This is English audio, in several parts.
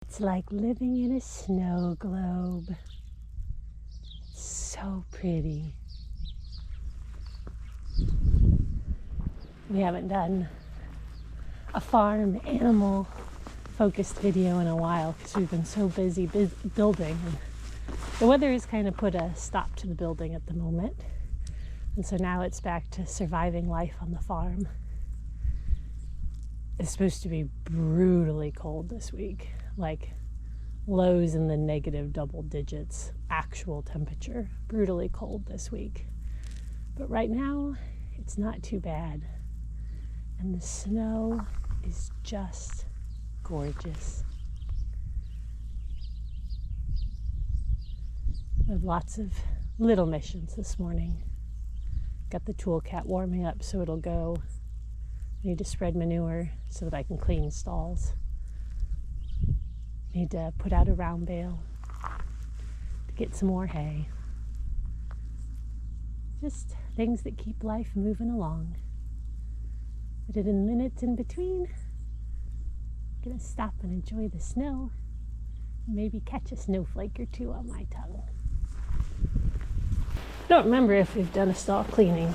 It's like living in a snow globe. It's so pretty. We haven't done a farm animal focused video in a while because we've been so busy building. And the weather has kind of put a stop to the building at the moment. And so now it's back to surviving life on the farm. It's supposed to be brutally cold this week, like lows in the negative double digits, actual temperature, brutally cold this week. But right now, it's not too bad. And the snow is just gorgeous. I have lots of little missions this morning. Got the tool cat warming up so it'll go. Need to spread manure so that I can clean stalls. Need to put out a round bale to get some more hay. Just things that keep life moving along. But in the minutes in between, I'm gonna stop and enjoy the snow. Maybe catch a snowflake or two on my tongue. Don't remember if we've done a stall cleaning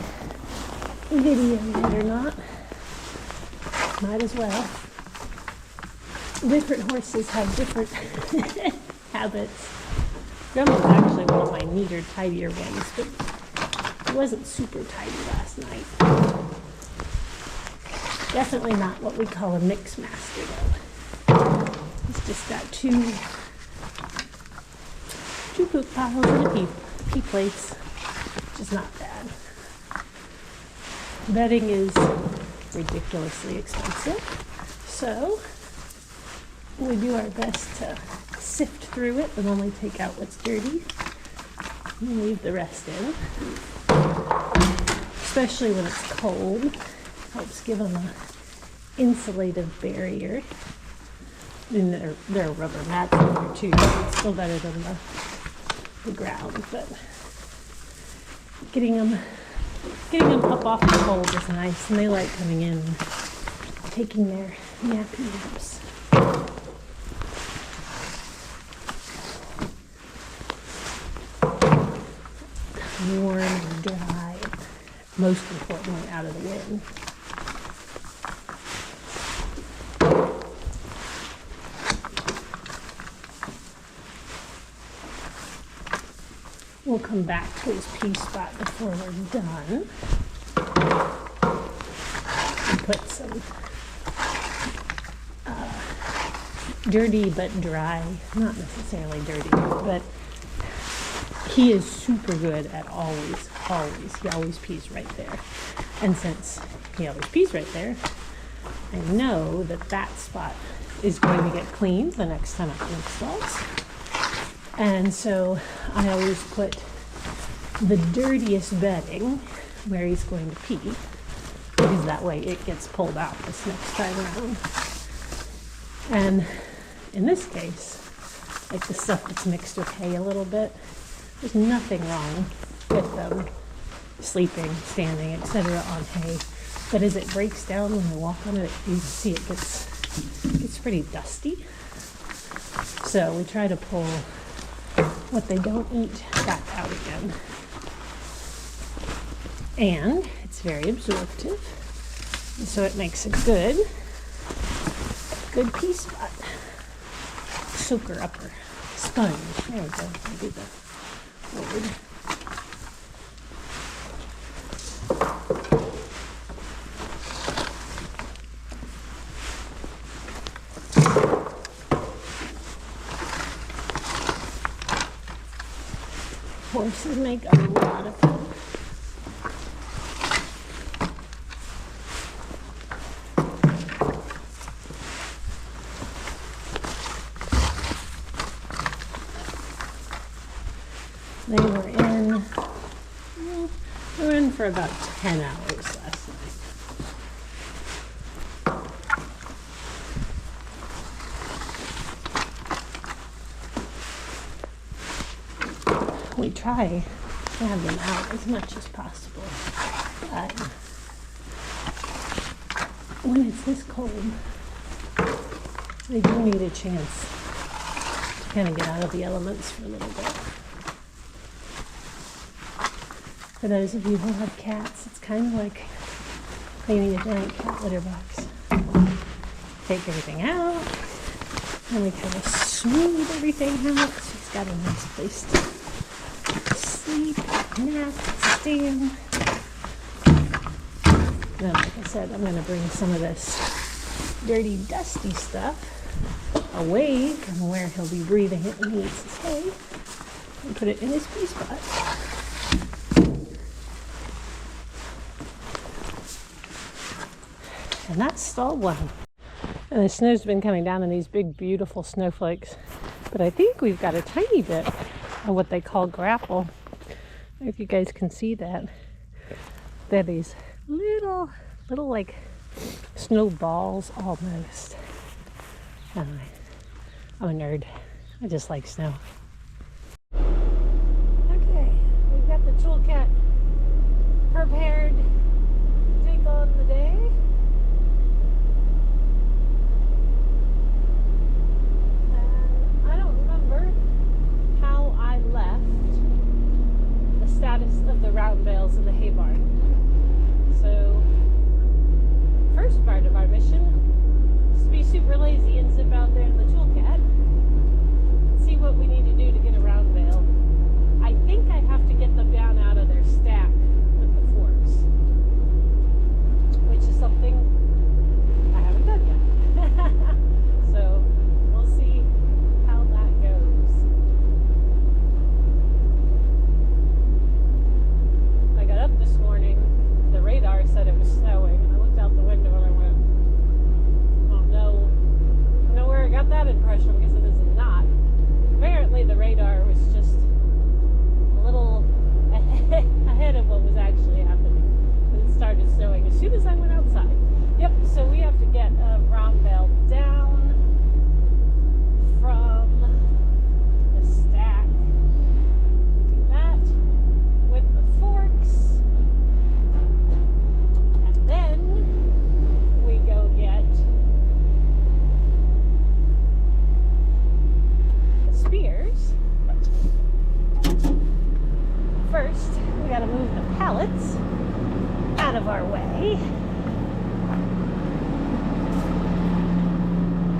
video yet or not. Might as well. Different horses have different habits. Drum was actually one of my neater, tidier ones, but it wasn't super tidy last night. Definitely not what we call a mix master though. He's just got two poop piles and a pee plates, which is not bad. Bedding is ridiculously expensive, so we do our best to sift through it and only take out what's dirty and leave the rest in. Especially when it's cold, helps give them an insulative barrier. And there are rubber mats in there too, so it's still better than the ground. But getting them up off the cold is nice, and they like coming in and taking their nappy naps. Warm and dry, most importantly out of the wind. We'll come back to his pea spot before we're done. And put some dirty but dry, not necessarily dirty, but he is super good at he always pees right there. And since he always pees right there, I know that spot is going to get cleaned the next time I clean stalls. And so I always put the dirtiest bedding where he's going to pee, because that way it gets pulled out this next time around. And in this case, like the stuff that's mixed with hay a little bit, there's nothing wrong with them sleeping, standing, etc. on hay. But as it breaks down when they walk on it, you see it gets pretty dusty. So we try to pull what they don't eat back out again. And it's very absorptive, and so it makes a good pea spot. Soaker upper. Sponge. There we go. Maybe the word. Horses make a lot of poop. They were in for about 10 hours last night. We try to have them out as much as possible, but when it's this cold, they do need a chance kind of get out of the elements for a little bit. For those of you who have cats, it's kind of like cleaning a giant cat litter box. Take everything out, and we kind of smooth everything out. She's got a nice place to sleep, nap, stand. Then, like I said, I'm going to bring some of this dirty, dusty stuff away from where he'll be breathing it when he eats his hay, and put it in his pee spot. And that's stall one. And the snow's been coming down in these big, beautiful snowflakes. But I think we've got a tiny bit of what they call grapple. I don't know if you guys can see that. They're these little like snowballs almost. I'm a nerd. I just like snow. Okay, we've got the toolkit prepared to take on the day. I don't remember how I left the status of the round bales in the hay barn. So, first part of our mission is to be super lazy and zip out there in the toolkit and see what we need to do to get a round bale. I think I have to get them down out of their stack with the forks, which is something I haven't done yet. So, we'll see how that goes. I got up this morning, the radar said it was snowing, and I looked out the window and I went, oh no. I don't know where I got that impression because it is not. Apparently the radar was just a little ahead of what was actually happening. And it started snowing as soon as I went outside. Yep, so we have to get a round bale down from the stack. Do that with the forks. And then we go get the spears. First, we gotta move the pallets out of our way.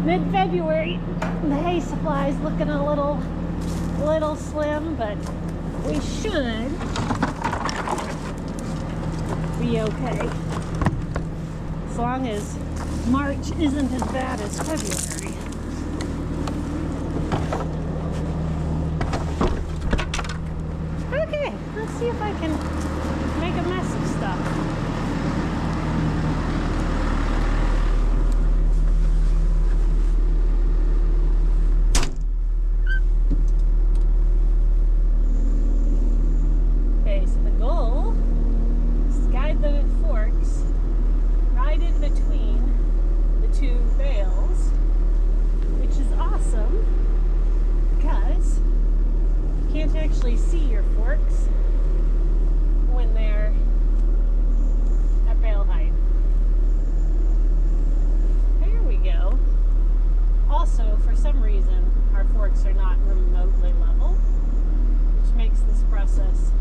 Mid-February, the hay supply is looking a little slim, but we should be okay. As long as March isn't as bad as February. Okay, let's see if I can make a mess of stuff. Okay, so the goal is to guide the forks right in between the two bales, which is awesome because you can't actually see your forks when they're at bale height. There we go. Also, for some reason, our forks are not remotely level, which makes this process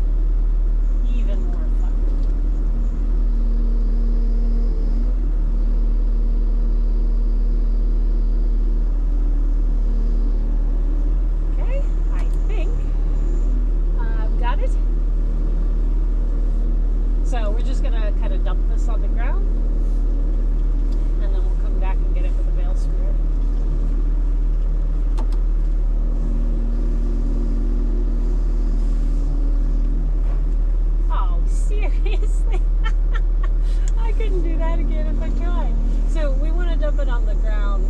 even more fun. Okay, I think I've got it. So we're just gonna kind of dump this on the ground, and then we'll come back and get it with a bale spear. Oh, seriously? I couldn't do that again if I tried. So we want to dump it on the ground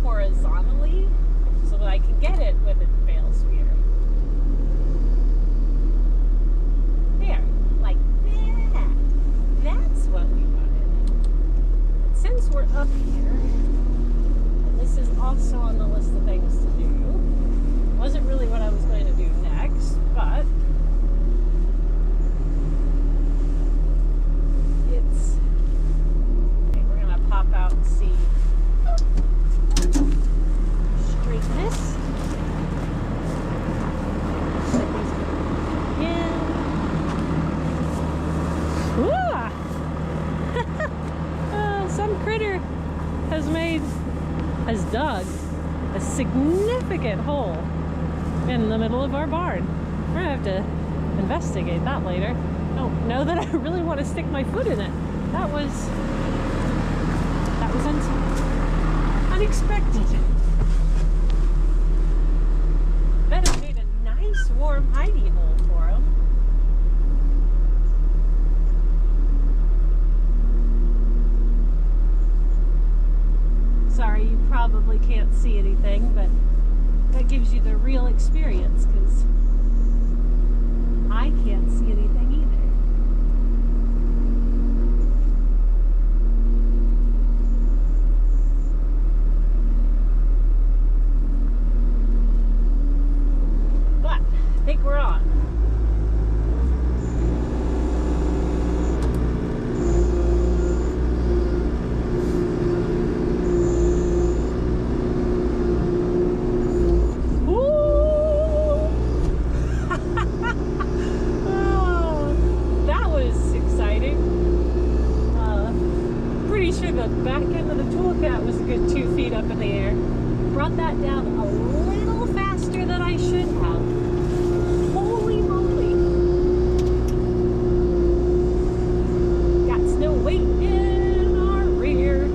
horizontally so that I can get it with a bale spear. There, like that. That's what we wanted. And since we're up here, and this is also on the list of things to do, wasn't really what I was going to do next, but it's okay. We're gonna pop out and see. String has dug a significant hole in the middle of our barn. We're gonna have to investigate that later. I don't know that I really want to stick my foot in it. That was unexpected. Bet it made a nice warm hidey hole for him. Sorry, you probably can't see anything, but that gives you the real experience, because I can't see anything either. But I think we're on. The back end of the toolcat was a good 2 feet up in the air. Brought that down a little faster than I should have. Holy moly. Got snow weight in our rear.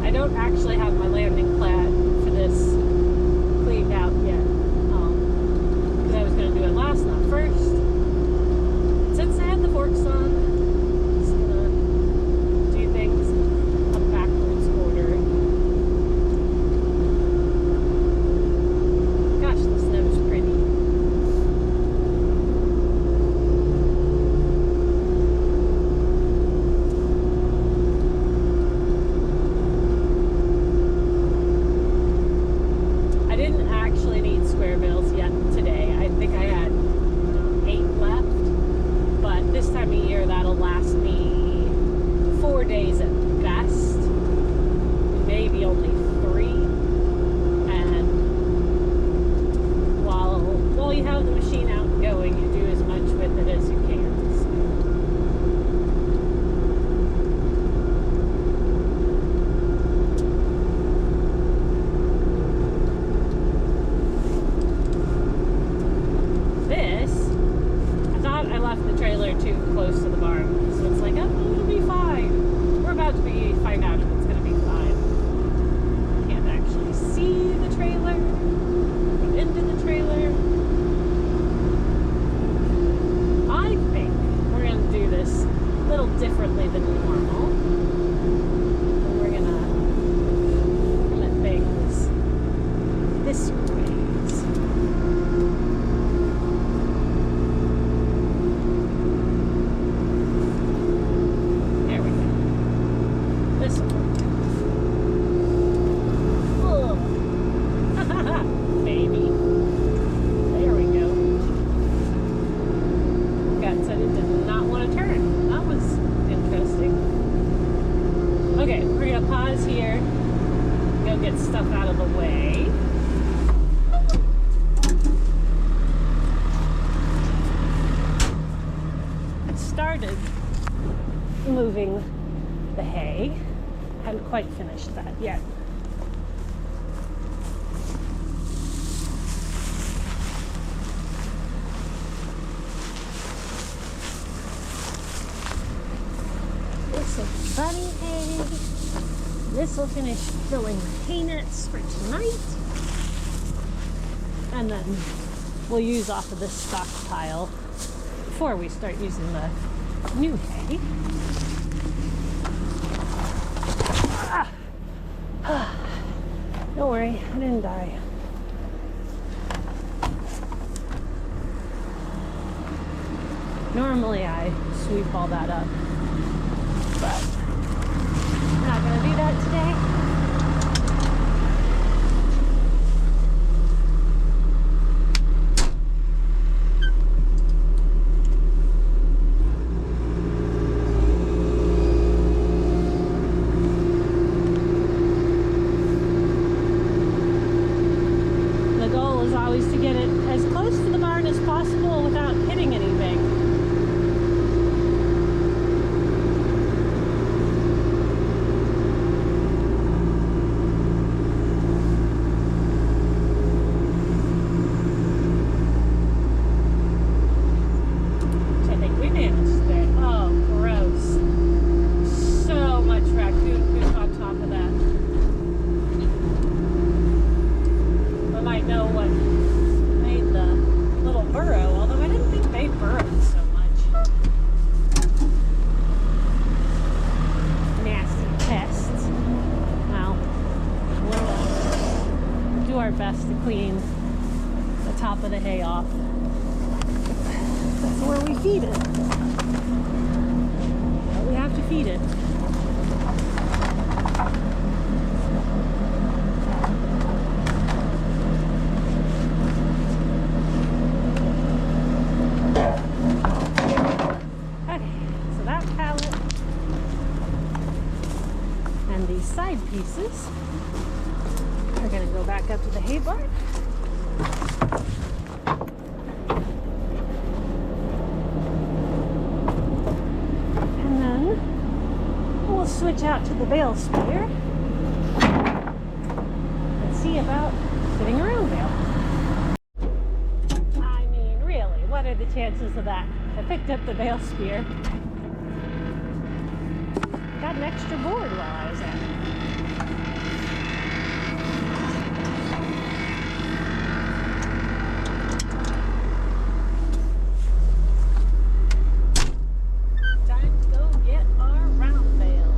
I don't actually have my landing pad for this cleaned out yet, because I was going to do it last, not first. Since I had the forks on, I'm just going to do things a backwards order. Gosh, the snow's pretty. I didn't actually need square bills yet today. I think I had 8 left, but this time of year that'll last me 4 days at best, maybe only 3. And while you have the machine out and going, you do as much with it as you can. I left the trailer too close to the barn, so it's like, oh, it'll be fine. We're about to find out if it's going to be fine. Can't actually see the trailer, go into the trailer. I think we're going to do this a little differently than normal. And we're going to let things this way. Baby. There we go. God said it did not want to turn. That was interesting. Okay, we're going to pause here. Go get stuff out of the way. I started moving the hay. Haven't quite finished that yet. This will be bunny hay. This will finish filling the hay nets for tonight. And then we'll use off of this stockpile before we start using the new hay. Don't worry, I didn't die. Normally I sweep all that up, but I'm not going to do that today. top of the hay off. That's where we feed it. But we have to feed it. Side pieces are going to go back up to the hay barn. And then we'll switch out to the bale spear and see about fitting a round bale. I mean, really, what are the chances of that? I picked up the bale spear. Got an extra board while I was at it. Time to go get our round bale.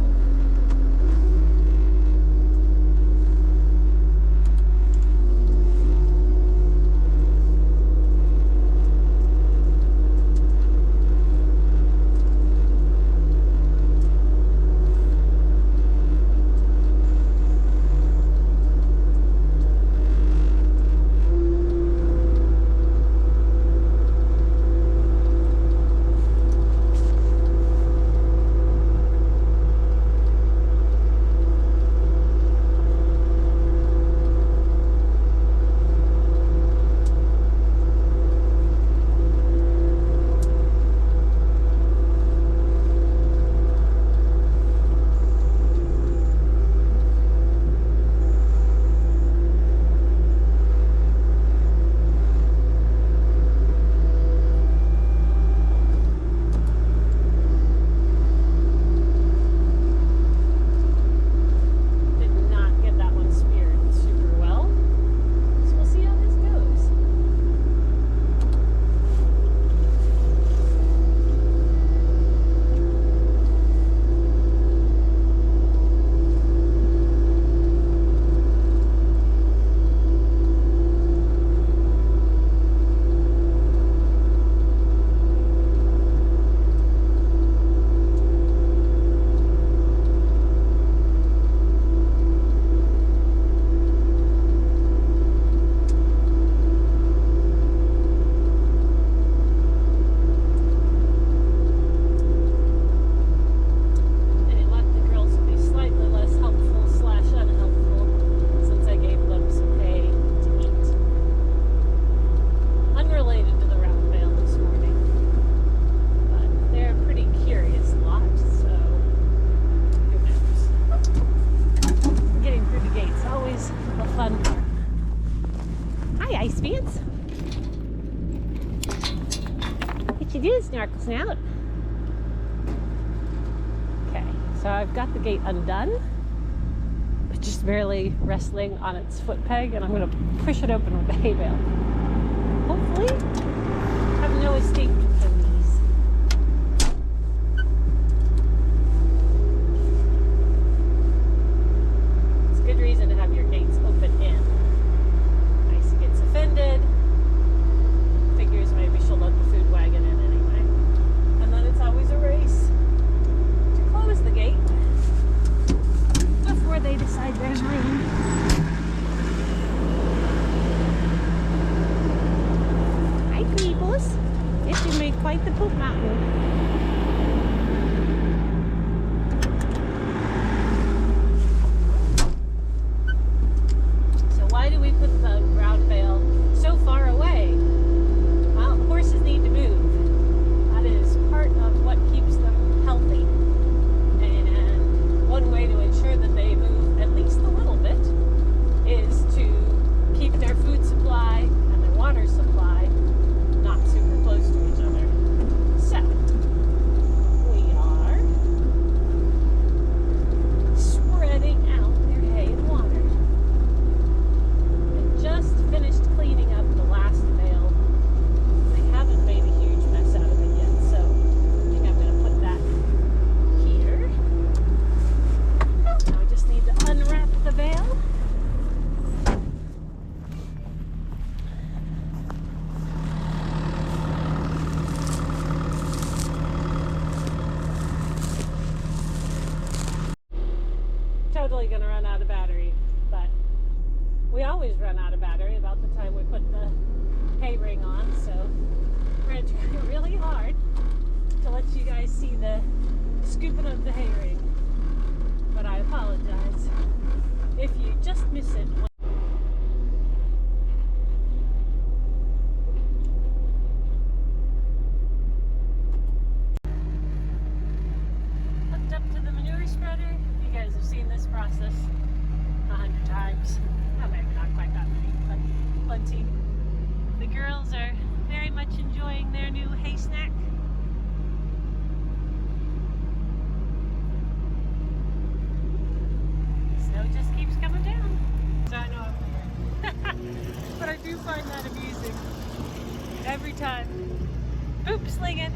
Snorkel snout. Okay, so I've got the gate undone, but just barely wrestling on its foot peg, and I'm going to push it open with the hay bale. Hopefully, have no escape from these. It's a good reason to have your gates open in. Icy gets offended, figures maybe she'll let the food wagon in anyway. And then it's always a race to close the gate before they decide there's room. Hi, Peebles. Yes, you made quite the poop mountain. So why do we put the round bale so far away? Well, horses need to move. That is part of what keeps them healthy. And one way to ensure that they move at least a little bit is to keep their food supply and their water supply not super close to each other. So, always run out of battery about the time we put the hay ring on, so we're going to try really hard to let you guys see the scooping of the hay ring. But I apologize if you just miss it. Hooked up to the manure spreader. You guys have seen this process 100 times. Well, maybe not quite that many, but plenty. The girls are very much enjoying their new hay snack. Snow just keeps coming down. So I know I'm weird. But I do find that amusing. Every time. Boop, slinging.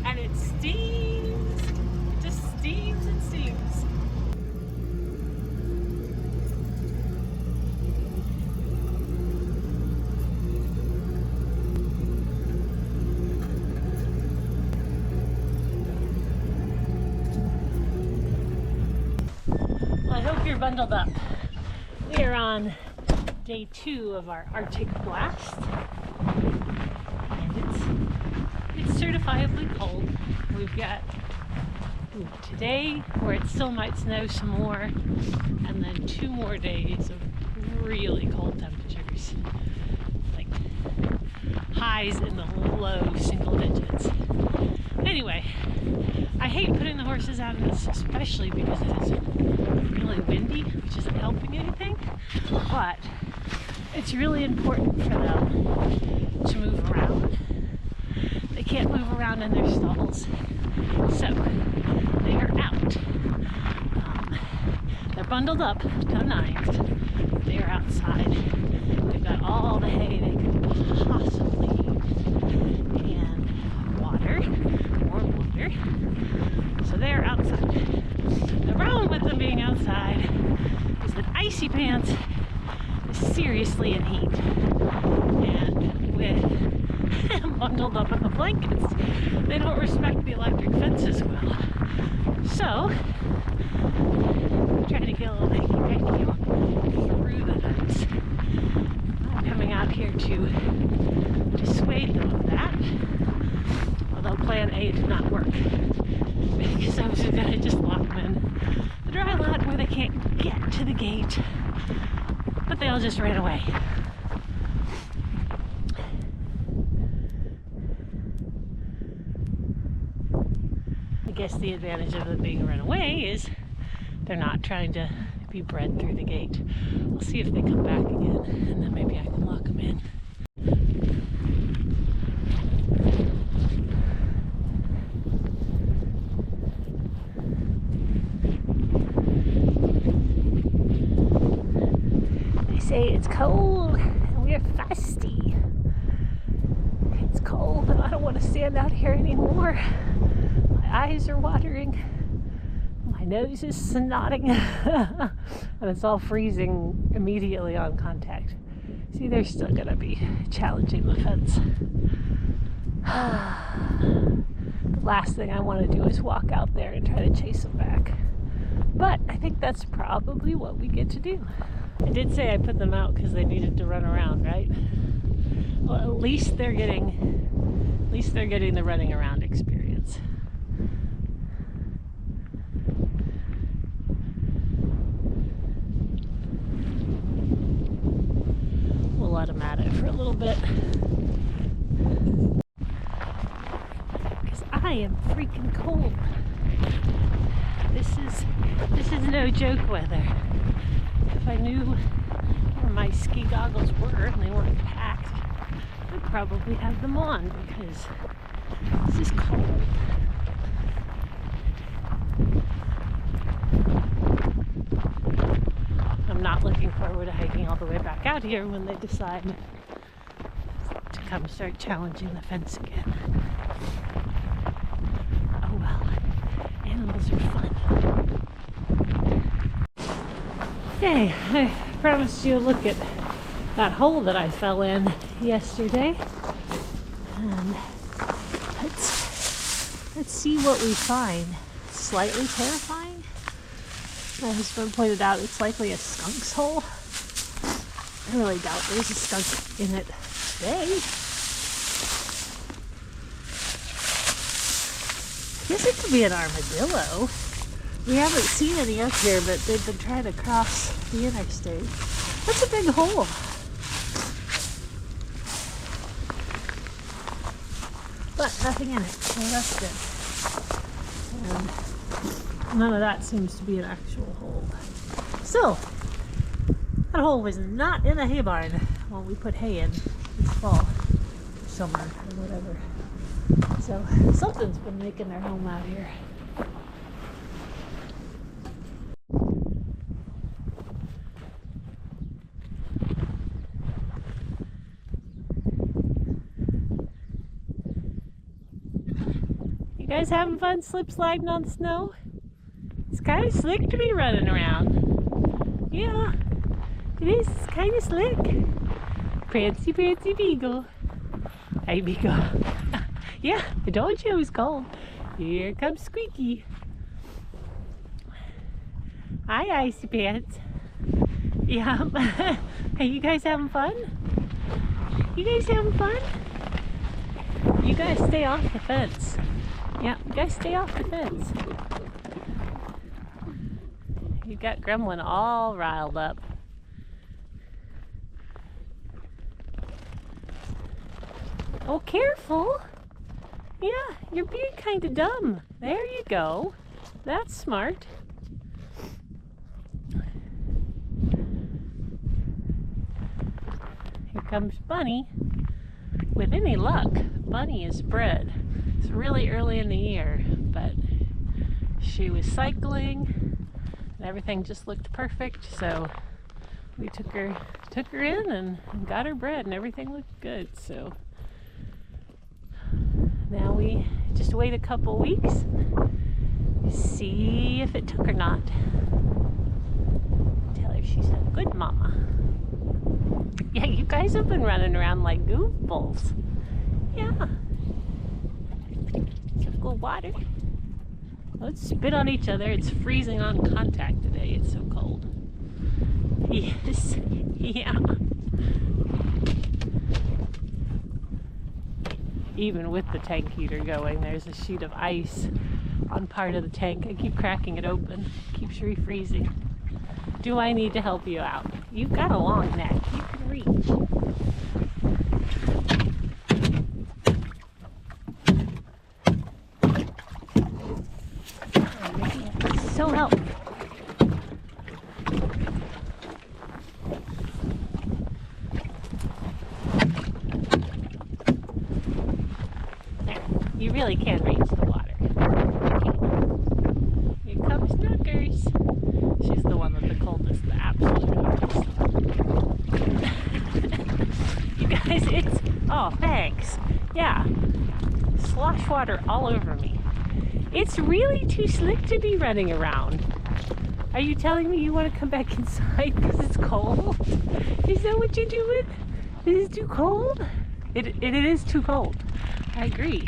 And it steams. It just steams and steams. I hope you're bundled up. We are on day 2 of our Arctic blast, and it's certifiably cold. We've got today where it still might snow some more, and then 2 more days of really cold temperatures, like highs in the low single digits. Anyway, I hate putting the horses out in this, especially because it is really windy, which isn't helping anything, but it's really important for them to move around. They can't move around in their stalls, so they are out. They're bundled up, no nines. They are outside. They've got all the hay they could possibly use, and water, warm water, so they're outside. The problem with them being outside is that Icy Pants is seriously in heat, and with bundled up in the blankets, they don't respect the electric fences well. So, trying to get a little hanky-panky on through the fence. I'm coming out here to dissuade them of that, although plan A did not work, because I was going to just lock them in the dry lot where they can't get to the gate, but they all just ran away. I guess the advantage of them being run away is they're not trying to be bred through the gate. I'll see if they come back again, and then maybe I can lock them in. They say it's cold and we're fasty. It's cold and I don't want to stand out here anymore. My eyes are watering. My nose is snotting. And it's all freezing immediately on contact. See, they're still going to be challenging the fence. The last thing I want to do is walk out there and try to chase them back. But I think that's probably what we get to do. I did say I put them out because they needed to run around, right? Well, at least they're getting the running around experience. We'll let them at it for a little bit. Because I am freaking cold. This is no joke weather. If I knew where my ski goggles were and they weren't packed, I'd probably have them on because this is cold. I'm not looking forward to hiking all the way back out here when they decide to come start challenging the fence again. Oh well, animals are fun. Hey, I promised you a look at that hole that I fell in yesterday. And let's see what we find. Slightly terrifying. My husband pointed out it's likely a skunk's hole. I really doubt there's a skunk in it today. I guess it could be an armadillo. We haven't seen any up here, but they've been trying to cross the interstate. That's a big hole. But nothing in it, so that's good. And none of that seems to be an actual hole. So, that hole was not in a hay barn when we put hay in this fall, summer, or whatever. So, something's been making their home out here. You guys having fun slip sliding on the snow? It's kind of slick to be running around. Yeah, it is. It's kind of slick. Prancy, Prancy Beagle. Hey, Beagle. Yeah, I told you it was cold. Here comes Squeaky. Hi, Icy Pants. Yeah. Hey, you guys having fun? You guys having fun? You guys stay off the fence. Yeah, you guys stay off the fence. You got Gremlin all riled up. Oh, careful. Yeah, you're being kind of dumb. There you go. That's smart. Here comes Bunny. With any luck, Bunny is bred. It's really early in the year, but she was cycling and everything just looked perfect, so we took her in and got her bred and everything looked good. So now we just wait a couple weeks, see if it took or not. Tell her she's a good mama. Yeah, you guys have been running around like goofballs. Yeah. Some good water. Let's spit on each other. It's freezing on contact today. It's so cold. Yes. Yeah. Even with the tank heater going, there's a sheet of ice on part of the tank. I keep cracking it open. It keeps refreezing. Do I need to help you out? You've got a long neck. You can reach. So help. There. You really can reach the water. Okay. Here comes Snookers. She's the one with the coldest, the absolute coldest. You guys, it's... Oh, thanks. Yeah. Slosh water all over me. It's really too slick to be running around. Are you telling me you want to come back inside because it's cold? Is that what you're doing? Is it too cold? It is too cold. I agree.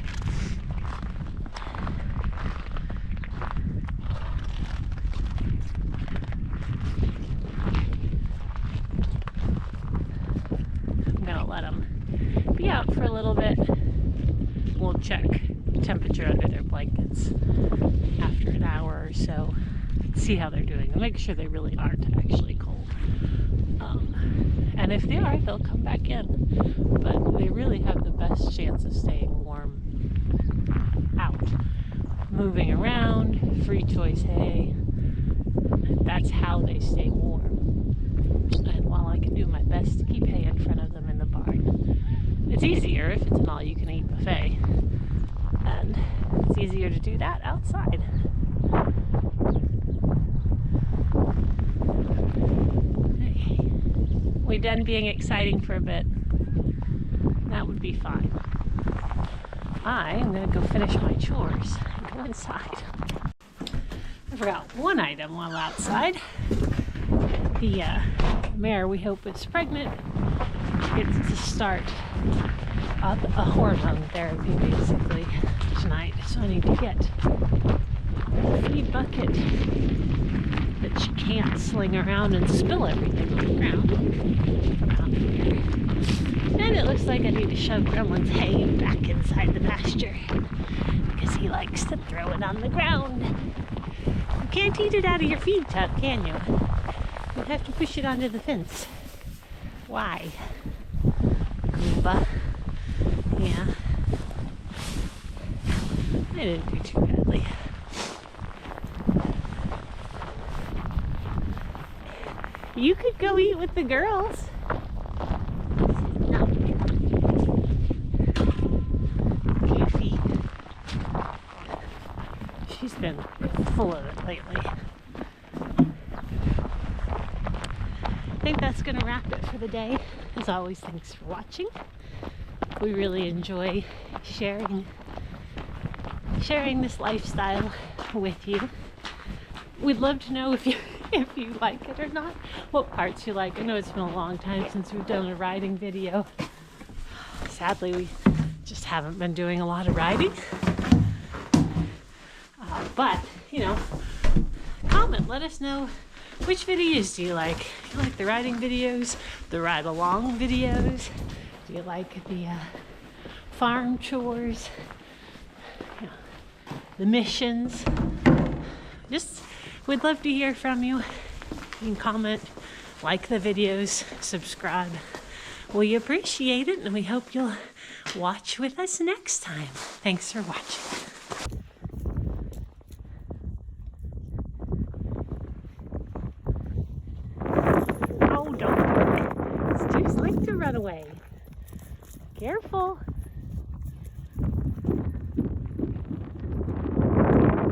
I'm gonna let them be out for a little bit. We'll check temperature under their blankets after an hour or so, see how they're doing, and make sure they really aren't actually cold. And if they are, they'll come back in. But they really have the best chance of staying warm out. Moving around, free choice hay, that's how they stay warm. And while I can do my best to keep hay in front of them in the barn, it's easier if it's an all-you-can-eat buffet. And it's easier to do that outside. Okay. We done being exciting for a bit? That would be fine. I am going to go finish my chores and go inside. I forgot one item while outside. The mare we hope is pregnant gets to start a hormone therapy basically tonight, so I need to get a feed bucket that she can't sling around and spill everything on the ground from out here. And it looks like I need to shove Gremlin's hay back inside the pasture because he likes to throw it on the ground. You can't eat it out of your feed tub, can you? You have to push it onto the fence. Why? Goomba. Yeah. I didn't do too badly. You could go eat with the girls. No. Goofy. She's been full of it lately. I think that's going to wrap it for the day. As always, thanks for watching. We really enjoy sharing this lifestyle with you. We'd love to know if you like it or not, what parts you like. I know it's been a long time since we've done a riding video. Sadly, we just haven't been doing a lot of riding. But, you know, comment, let us know which videos do you like. Do you like the riding videos, the ride along videos? Do you like the farm chores, you know, the missions? Just, we'd love to hear from you. You can comment, like the videos, subscribe. We appreciate it, and we hope you'll watch with us next time. Thanks for watching. Oh, don't. Steers like to run away. Careful.